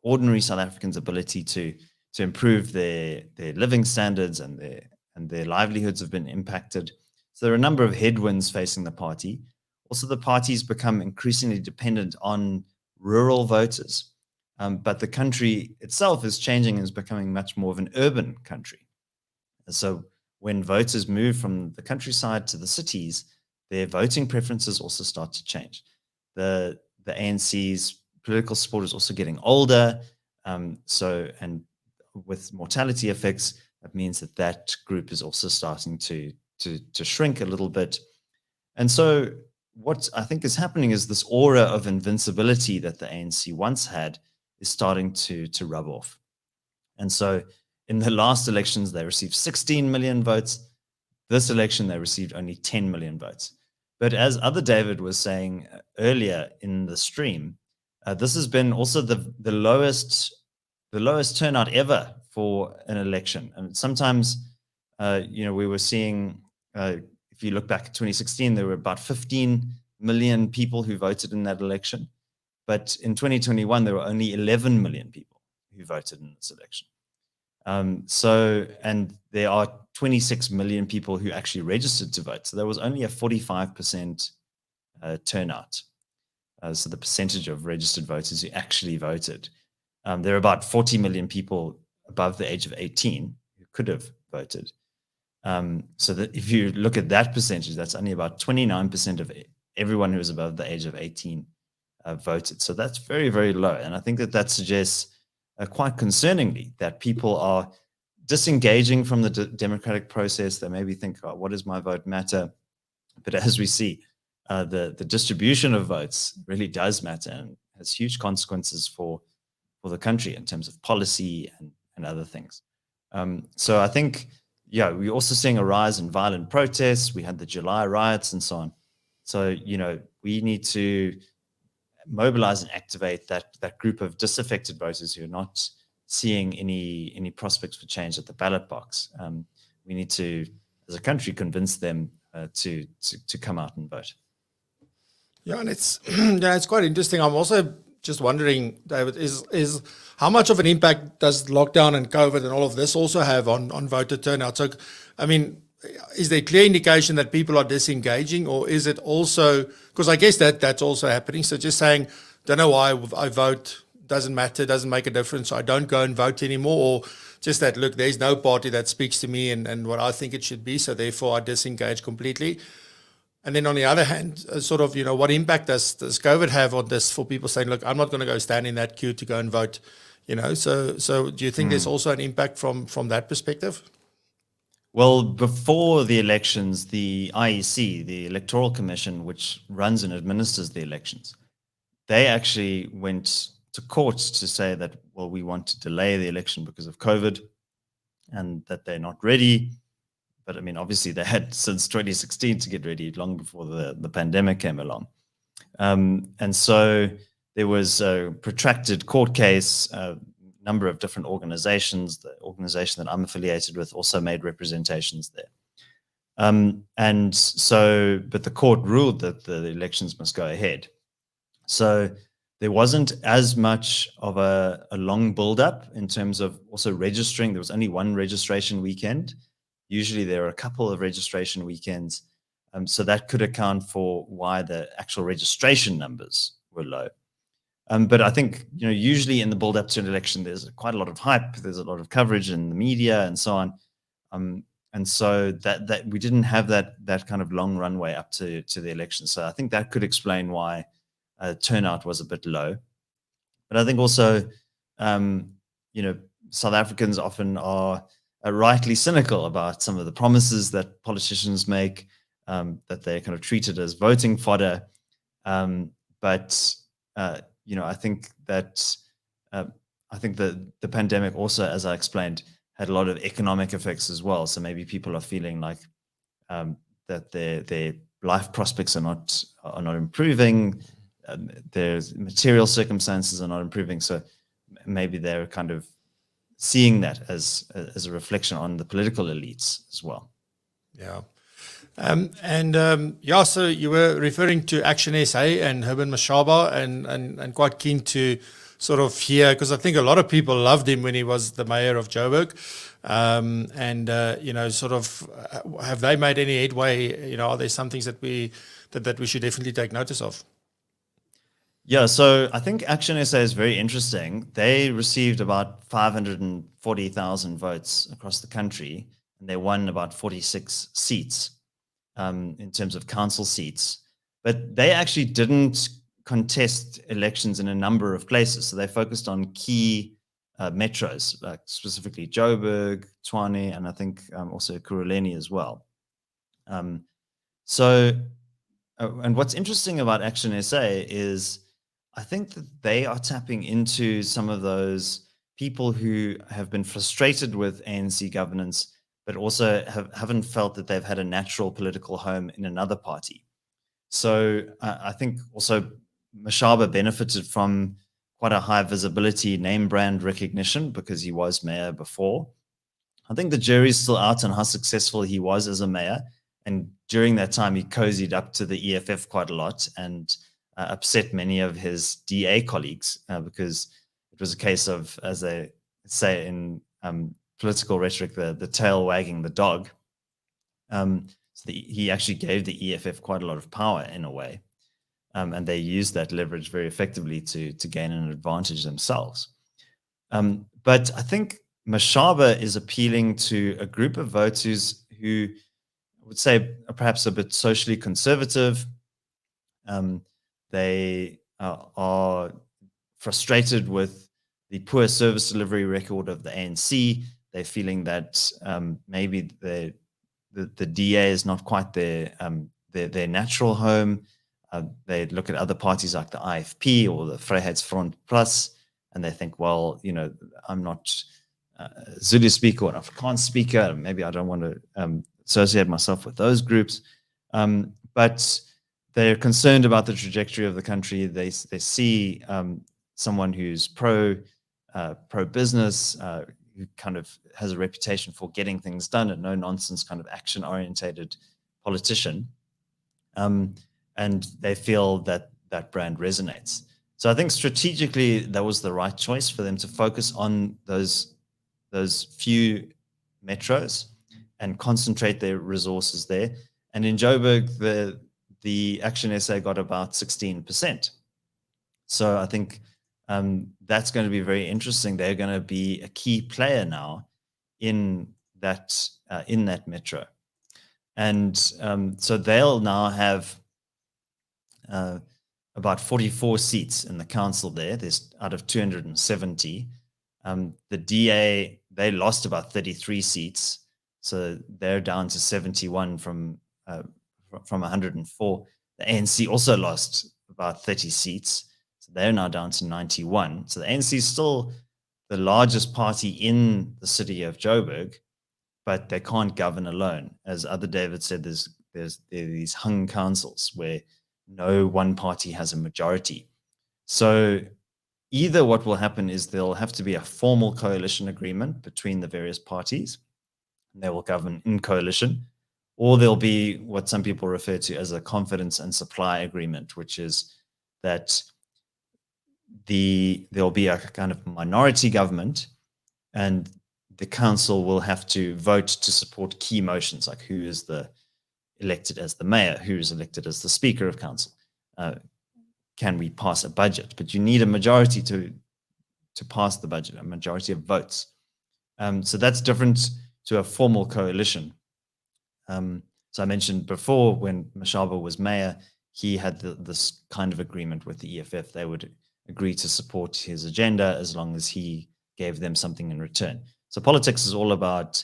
ordinary South Africans' ability to improve their living standards, and their livelihoods have been impacted. So there are a number of headwinds facing the party. Also, the party's become increasingly dependent on rural voters. But the country itself is changing and is becoming much more of an urban country. So when voters move from the countryside to the cities, their voting preferences also start to change. The ANC's political support is also getting older. And with mortality effects, that means that group is also starting to shrink a little bit. And so what I think is happening is this aura of invincibility that the ANC once had is starting to rub off. And so in the last elections, they received 16 million votes. This election, they received only 10 million votes. But as other David was saying earlier in the stream, this has been also the lowest turnout ever for an election. And sometimes, we were seeing, if you look back at 2016, there were about 15 million people who voted in that election. But in 2021, there were only 11 million people who voted in this election. And there are 26 million people who actually registered to vote. So there was only a 45% turnout. So the percentage of registered voters who actually voted. There are about 40 million people above the age of 18 who could have voted. So that if you look at that percentage, that's only about 29% of everyone who is above the age of 18 voted. So that's very, very low. And I think that suggests quite concerningly that people are disengaging from the democratic process. They maybe think, oh, what does my vote matter? But as we see, the distribution of votes really does matter and has huge consequences for the country in terms of policy and other things. So I think, yeah, we're also seeing a rise in violent protests. We had the July riots and so on. So, we need to mobilize and activate that group of disaffected voters who are not seeing any prospects for change at the ballot box. We need to, as a country, convince them to come out and vote. Yeah, and it's it's quite interesting. I'm also just wondering, David, is how much of an impact does lockdown and COVID and all of this also have on voter turnout? So, I mean, is there clear indication that people are disengaging, or is it also, because I guess that's also happening. So just saying, don't know why I vote, doesn't matter, doesn't make a difference, so I don't go and vote anymore, or just that, look, there's no party that speaks to me and what I think it should be, so therefore I disengage completely. And then on the other hand, sort of, what impact does COVID have on this for people saying, look, I'm not going to go stand in that queue to go and vote, So do you think there's also an impact from that perspective? Well, before the elections, the IEC, the Electoral Commission, which runs and administers the elections, they actually went to court to say that, well, we want to delay the election because of COVID and that they're not ready. But I mean, obviously they had since 2016 to get ready, long before the pandemic came along. And so there was a protracted court case. Number of different organizations. The organization that I'm affiliated with also made representations there. But the court ruled that the elections must go ahead. So there wasn't as much of a long build-up in terms of also registering. There was only one registration weekend. Usually there are a couple of registration weekends. So that could account for why the actual registration numbers were low. But I think, usually in the build-up to an election, there's quite a lot of hype. There's a lot of coverage in the media and so on. And so that we didn't have that kind of long runway up to the election. So I think that could explain why turnout was a bit low. But I think also, South Africans often are rightly cynical about some of the promises that politicians make, that they're kind of treated as voting fodder. I think that the pandemic also, as I explained, had a lot of economic effects as well. So maybe people are feeling like that their life prospects are not improving. Their material circumstances are not improving. So maybe they're kind of seeing that as a reflection on the political elites as well. Yeah. So you were referring to Action SA and Herman Mashaba and quite keen to sort of hear, because I think a lot of people loved him when he was the mayor of Joburg. Sort of, have they made any headway? Are there some things that we should definitely take notice of? Yeah, so I think Action SA is very interesting. They received about 540,000 votes across the country, and they won about 46 seats. In terms of council seats, but they actually didn't contest elections in a number of places. So they focused on key metros, like specifically Joburg, Tshwane, and I think also Kuruleni as well. And what's interesting about Action SA is I think that they are tapping into some of those people who have been frustrated with ANC governance, but also haven't felt that they've had a natural political home in another party. So I think also Mashaba benefited from quite a high visibility name brand recognition because he was mayor before. I think the jury's still out on how successful he was as a mayor. And during that time, he cozied up to the EFF quite a lot and upset many of his DA colleagues because it was a case of, as they say in political rhetoric, the tail wagging the dog. So he actually gave the EFF quite a lot of power in a way, and they used that leverage very effectively to gain an advantage themselves. But I think Mashaba is appealing to a group of voters who I would say are perhaps a bit socially conservative. They are frustrated with the poor service delivery record of the ANC. They're feeling that maybe the DA is not quite their natural home. They look at other parties like the IFP or the Vryheidsfront Plus, and they think, well, I'm not a Zulu speaker or an Afrikaans speaker. Maybe I don't want to associate myself with those groups. But they're concerned about the trajectory of the country. They see someone who's pro business, who kind of has a reputation for getting things done, a no nonsense kind of action orientated politician, and they feel that that brand resonates. So I think strategically that was the right choice for them to focus on those few metros and concentrate their resources there. And in Joburg, the Action SA got about 16%. So I think that's going to be very interesting. They're going to be a key player now in that metro, and so they'll now have about 44 seats in the council there. There's out of 270. The DA, they lost about 33 seats, so they're down to 71 from 104. The ANC also lost about 30 seats. So they're now down to 91. So the ANC is still the largest party in the city of Joburg, but they can't govern alone. As other David said, there are these hung councils where no one party has a majority. So either what will happen is there'll have to be a formal coalition agreement between the various parties, and they will govern in coalition, or there'll be what some people refer to as a confidence and supply agreement, which is that there'll be a kind of minority government, and the council will have to vote to support key motions, like who is elected as the mayor, who is elected as the speaker of council. Can we pass a budget? But you need a majority to pass the budget, a majority of votes. So that's different to a formal coalition. So I mentioned before, when Mashaba was mayor, he had this kind of agreement with the EFF. They would agree to support his agenda as long as he gave them something in return. So politics is all about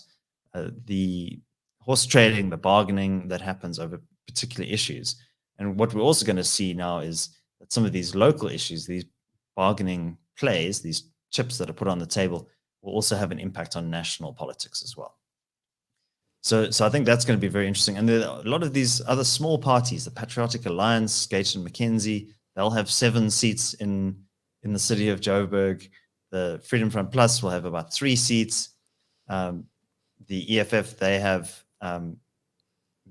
the horse trading, the bargaining that happens over particular issues. And what we're also going to see now is that some of these local issues, these bargaining plays, these chips that are put on the table, will also have an impact on national politics as well. So I think that's going to be very interesting. And there are a lot of these other small parties, the Patriotic Alliance, Gates and McKenzie, they'll have 7 seats in the city of Joburg. The Freedom Front Plus will have about 3 seats. The EFF, they have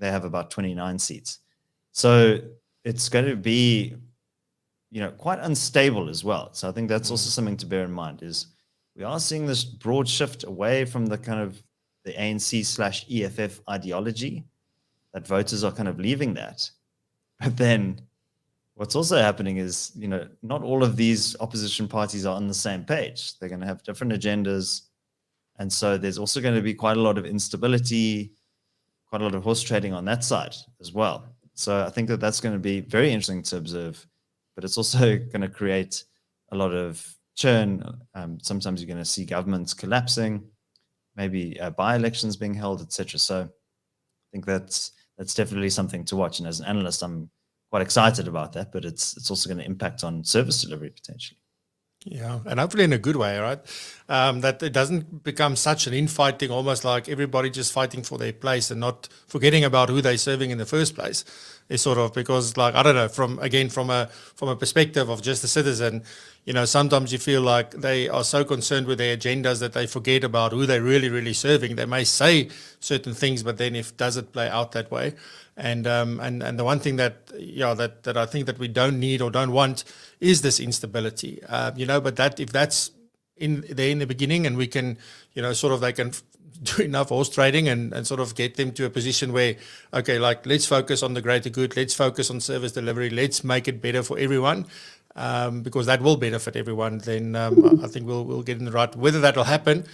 about 29 seats. So it's going to be, quite unstable as well. So I think that's also something to bear in mind, is we are seeing this broad shift away from the kind of the ANC/EFF ideology, that voters are kind of leaving that. But then what's also happening is, not all of these opposition parties are on the same page. They're going to have different agendas. And so there's also going to be quite a lot of instability, quite a lot of horse trading on that side as well. So I think that that's going to be very interesting to observe, but it's also going to create a lot of churn. Sometimes you're going to see governments collapsing, maybe by-elections being held, etc. So I think that's definitely something to watch. And as an analyst, I'm quite excited about that, but it's also going to impact on service delivery potentially. Yeah, and hopefully in a good way, right? That it doesn't become such an infighting, almost like everybody just fighting for their place and not forgetting about who they're serving in the first place. It's sort of, because, like, I don't know, from a perspective of just a citizen, sometimes you feel like they are so concerned with their agendas that they forget about who they're really serving. They may say certain things, but then does it play out that way? And the one thing that I think that we don't need or don't want is this instability. But if that's in the beginning, and we can, sort of they can do enough horse trading and sort of get them to a position where, okay, like let's focus on the greater good, let's focus on service delivery, let's make it better for everyone, because that will benefit everyone. Then I think we'll get in the right. Whether that will happen,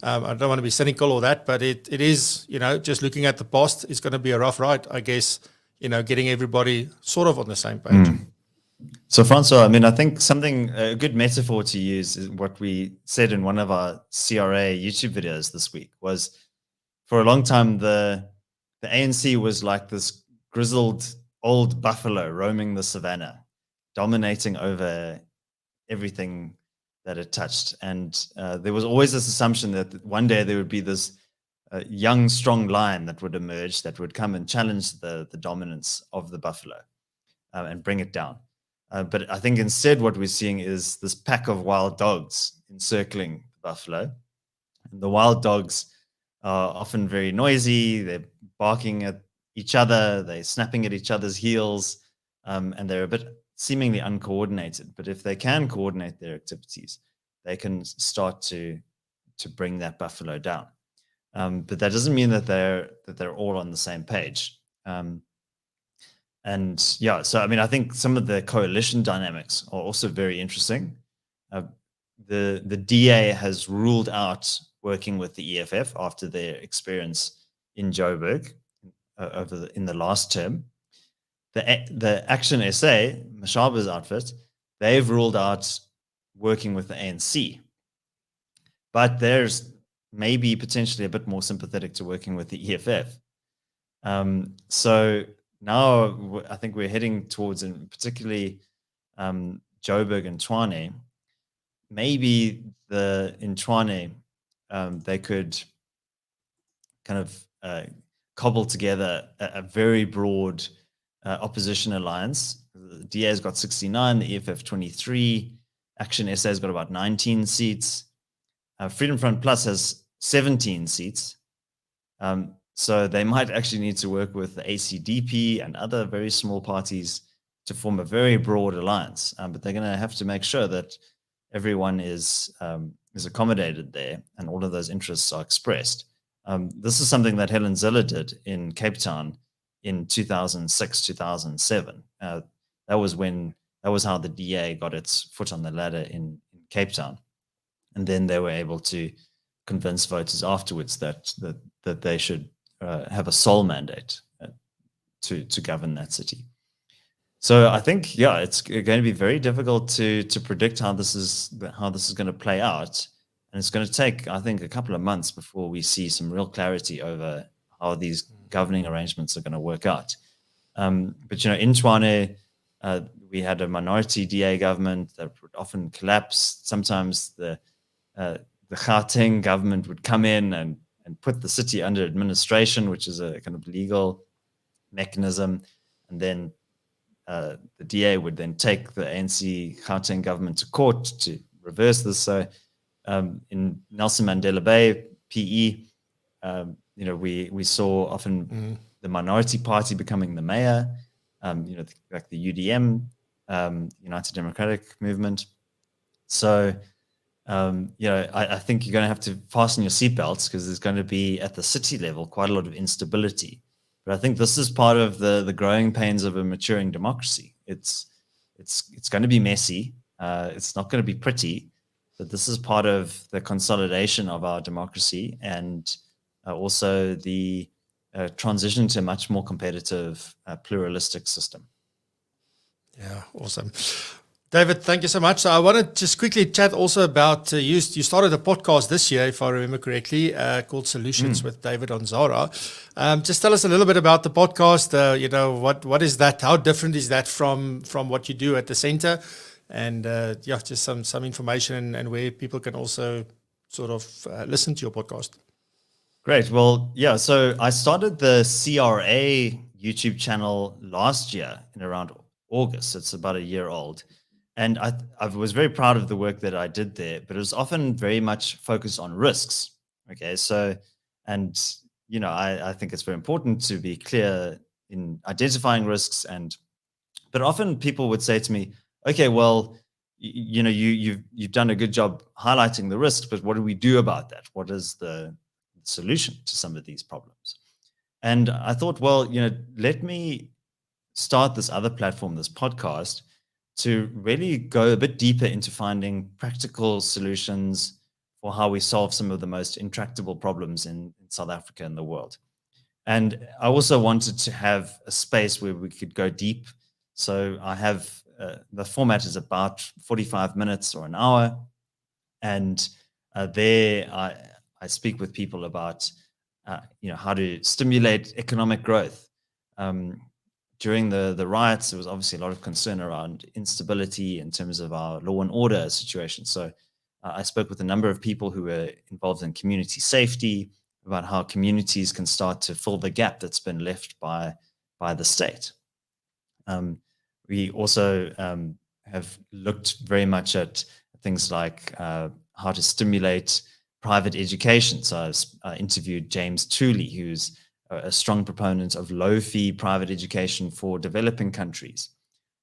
I don't want to be cynical or that, but it is, just looking at the past, it's going to be a rough ride, I guess. Getting everybody sort of on the same page. So, Francois, I mean, I think a good metaphor to use is what we said in one of our CRA YouTube videos this week was, for a long time, the ANC was like this grizzled old buffalo roaming the savannah, dominating over everything that it touched. And there was always this assumption that one day there would be this young, strong lion that would emerge, that would come and challenge the dominance of the buffalo and bring it down. But I think instead what we're seeing is this pack of wild dogs encircling the buffalo. And the wild dogs are often very noisy. They're barking at each other. They're snapping at each other's heels. And they're a bit seemingly uncoordinated. But if they can coordinate their activities, they can start to bring that buffalo down. But that doesn't mean that they're all on the same page. And yeah, so I mean, I think some of the coalition dynamics are also very interesting. The DA has ruled out working with the EFF after their experience in Joburg in the last term. The Action SA, Mashaba's outfit, they've ruled out working with the ANC. But there's maybe potentially a bit more sympathetic to working with the EFF. So now I think we're heading towards, and particularly Joburg and Tshwane, maybe in Tshwane, they could kind of cobble together a very broad opposition alliance. The DA's got 69, the EFF 23, Action SA's got about 19 seats. Freedom Front Plus has 17 seats. So they might actually need to work with the ACDP and other very small parties to form a very broad alliance. But they're going to have to make sure that everyone is accommodated there and all of those interests are expressed. This is something that Helen Zille did in Cape Town in 2006, 2007. That was how the DA got its foot on the ladder in Cape Town. And then they were able to convince voters afterwards that they should have a sole mandate to govern that city. So I think, yeah, it's going to be very difficult to predict how this is going to play out, and it's going to take, I think, a couple of months before we see some real clarity over how these governing arrangements are going to work out. But in Tshwane, we had a minority DA government that would often collapse. Sometimes the Gauteng government would come in and put the city under administration, which is a kind of legal mechanism. And then the DA would then take the ANC Gauteng government to court to reverse this. So in Nelson Mandela Bay, PE, we saw often the minority party becoming the mayor, like the UDM, United Democratic Movement. So, I think you're going to have to fasten your seatbelts because there's going to be, at the city level, quite a lot of instability. But I think this is part of the growing pains of a maturing democracy. It's going to be messy. It's not going to be pretty, but this is part of the consolidation of our democracy and also the transition to a much more competitive, pluralistic system. Yeah, awesome. David, thank you so much. So I want to just quickly chat also about, you started a podcast this year, if I remember correctly, called Solutions with David Ansara. Just tell us a little bit about the podcast. What is that? How different is that from what you do at the center? And just some information and where people can also sort of listen to your podcast. Great. Well, yeah, so I started the CRA YouTube channel last year in around August. It's about a year old. And I was very proud of the work that I did there, but it was often very much focused on risks. Okay, so, and, I think it's very important to be clear in identifying risks. But often people would say to me, okay, well, you've done a good job highlighting the risks, but what do we do about that? What is the solution to some of these problems? And I thought, well, let me start this other platform, this podcast, to really go a bit deeper into finding practical solutions for how we solve some of the most intractable problems in South Africa and the world. And I also wanted to have a space where we could go deep. So I have the format is about 45 minutes or an hour. And there I speak with people about, how to stimulate economic growth. During the riots, there was obviously a lot of concern around instability in terms of our law and order situation. So I spoke with a number of people who were involved in community safety, about how communities can start to fill the gap that's been left by the state. We also have looked very much at things like how to stimulate private education. So I interviewed James Tooley, who's a strong proponent of low-fee private education for developing countries.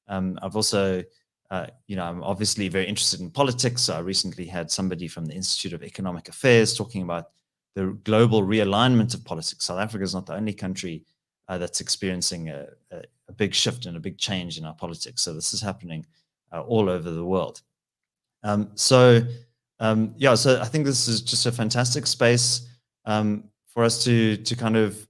I've also, I'm obviously very interested in politics. So I recently had somebody from the Institute of Economic Affairs talking about the global realignment of politics. South Africa is not the only country that's experiencing a big shift and a big change in our politics. So this is happening all over the world. So I think this is just a fantastic space for us to kind of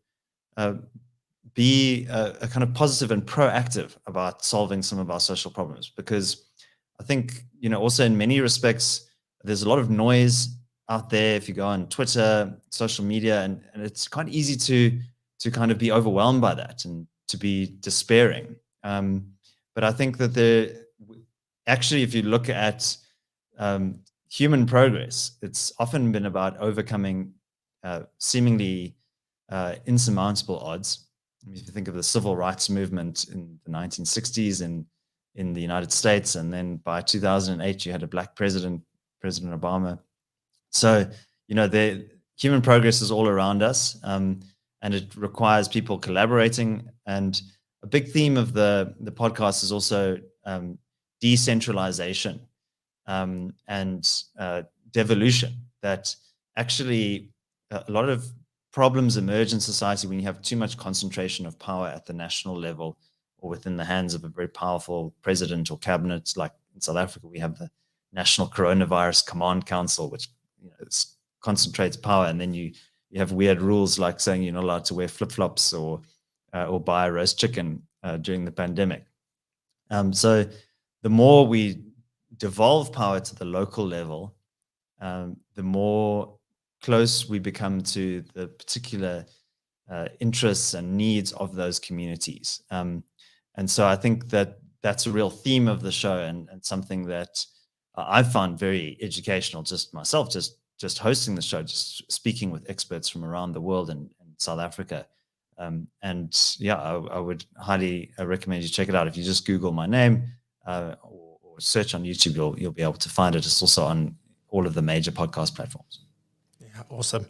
be a kind of positive and proactive about solving some of our social problems, because I think, also in many respects, there's a lot of noise out there if you go on Twitter, social media, and it's quite easy to kind of be overwhelmed by that and to be despairing. But I think that actually, if you look at human progress, it's often been about overcoming seemingly insurmountable odds. I mean, if you think of the civil rights movement in the 1960s in the United States, and then by 2008, you had a black president, President Obama. So, the human progress is all around us, and it requires people collaborating. And a big theme of the podcast is also decentralization and devolution. That actually a lot of problems emerge in society when you have too much concentration of power at the national level or within the hands of a very powerful president or cabinet. Like in South Africa, we have the National Coronavirus Command Council, which concentrates power, and then you have weird rules like saying you're not allowed to wear flip-flops or buy roast chicken during the pandemic. So the more we devolve power to the local level, the more close we become to the particular interests and needs of those communities. And so I think that that's a real theme of the show, and something that I found very educational, just myself, just hosting the show, just speaking with experts from around the world and South Africa. I would highly recommend you check it out. If you just Google my name or search on YouTube, you'll be able to find it. It's also on all of the major podcast platforms. Yeah, awesome.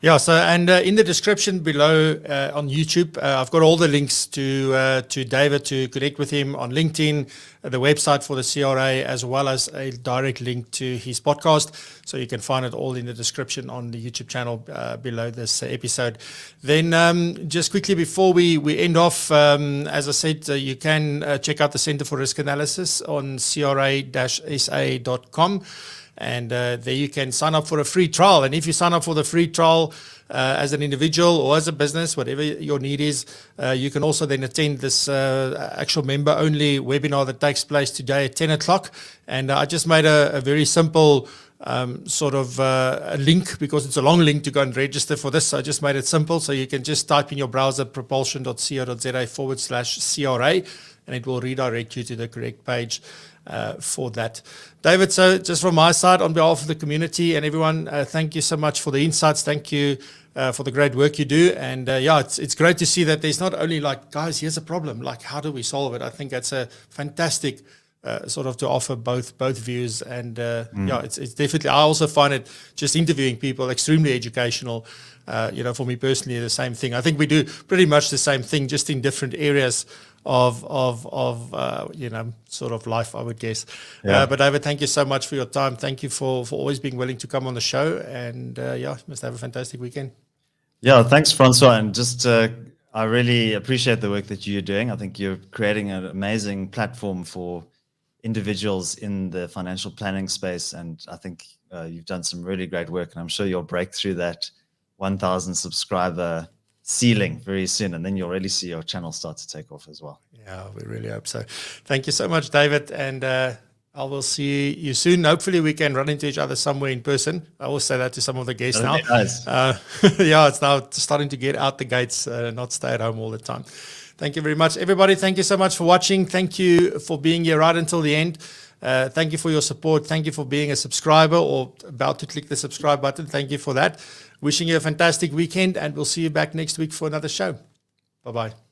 Yeah, so and in the description below on YouTube, I've got all the links to David, to connect with him on LinkedIn, the website for the CRA, as well as a direct link to his podcast. So you can find it all in the description on the YouTube channel below this episode. Then just quickly before we end off, as I said, you can check out the Center for Risk Analysis on cra-sa.com. And there you can sign up for a free trial. And if you sign up for the free trial as an individual or as a business, whatever your need is, you can also then attend this actual member-only webinar that takes place today at 10 o'clock. And I just made a very simple a link, because it's a long link to go and register for this. So I just made it simple. So you can just type in your browser propulsion.co.za/CRA, and it will redirect you to the correct page for that. David, so just from my side, on behalf of the community and everyone, thank you so much for the insights. Thank you for the great work you do. And it's great to see that there's not only like, guys, here's a problem, like how do we solve it? I think that's a fantastic to offer both views. And it's definitely, I also find it, just interviewing people, extremely educational. For me personally, the same thing. I think we do pretty much the same thing, just in different areas sort of life, I would guess. Yeah. But David, thank you so much for your time. Thank you for always being willing to come on the show. And must have a fantastic weekend. Yeah, thanks, Francois. And just, I really appreciate the work that you're doing. I think you're creating an amazing platform for individuals in the financial planning space. And I think you've done some really great work. And I'm sure you'll break through that 1,000 subscriber ceiling very soon. And then you'll really see your channel start to take off as well. Yeah, we really hope so. Thank you so much, David. And I will see you soon. Hopefully we can run into each other somewhere in person. I always say that to some of the guests now. Nice. Yeah, it's now starting to get out the gates, not stay at home all the time. Thank you very much, everybody. Thank you so much for watching. Thank you for being here right until the end. Thank you for your support. Thank you for being a subscriber or about to click the subscribe button. Thank you for that. Wishing you a fantastic weekend, and we'll see you back next week for another show. Bye-bye.